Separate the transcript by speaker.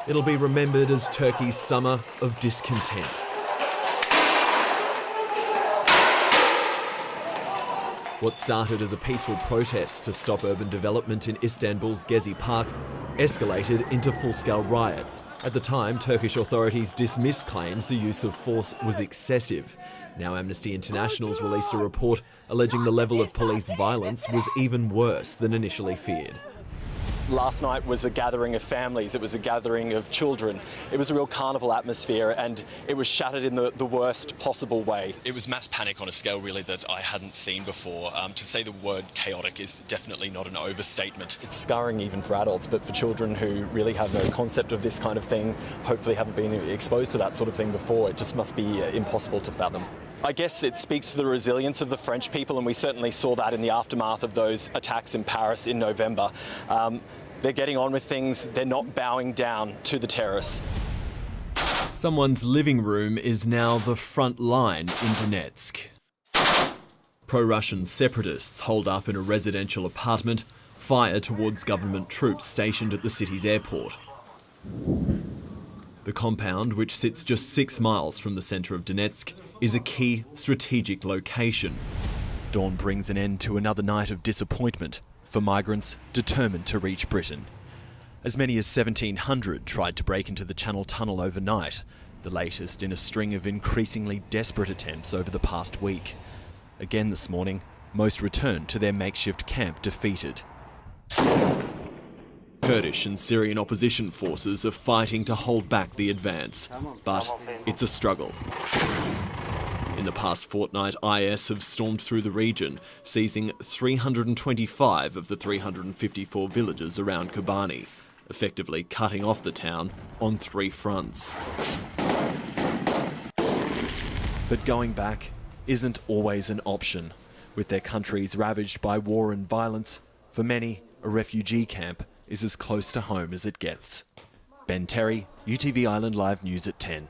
Speaker 1: It'll be remembered as Turkey's summer of discontent. What started as a peaceful protest to stop urban development in Istanbul's Gezi Park escalated into full-scale riots. At the time, Turkish authorities dismissed claims the use of force was excessive. Now Amnesty International's released a report alleging the level of police violence was even worse than initially feared.
Speaker 2: Last night was a gathering of families, it was a gathering of children. It was a real carnival atmosphere and it was shattered in the worst possible way.
Speaker 3: It was mass panic on a scale really that I hadn't seen before. To say the word chaotic is definitely not an overstatement.
Speaker 2: It's scarring even for adults, but for children who really have no concept of this kind of thing, hopefully haven't been exposed to that sort of thing before, it just must be impossible to fathom. I guess it speaks to the resilience of the French people, and we certainly saw that in the aftermath of those attacks in Paris in November. They're getting on with things, they're not bowing down to the terrorists.
Speaker 1: Someone's living room is now the front line in Donetsk. Pro-Russian separatists holed up in a residential apartment, fire towards government troops stationed at the city's airport. The compound, which sits just 6 miles from the centre of Donetsk, is a key strategic location. Dawn brings an end to another night of disappointment for migrants determined to reach Britain. As many as 1,700 tried to break into the Channel Tunnel overnight, the latest in a string of increasingly desperate attempts over the past week. Again this morning, most returned to their makeshift camp defeated. Kurdish and Syrian opposition forces are fighting to hold back the advance, but it's a struggle. In the past fortnight, IS have stormed through the region, seizing 325 of the 354 villages around Kobani, effectively cutting off the town on 3 fronts. But going back isn't always an option. With their countries ravaged by war and violence, for many, a refugee camp is as close to home as it gets. Ben Terry, UTV Island Live News at 10.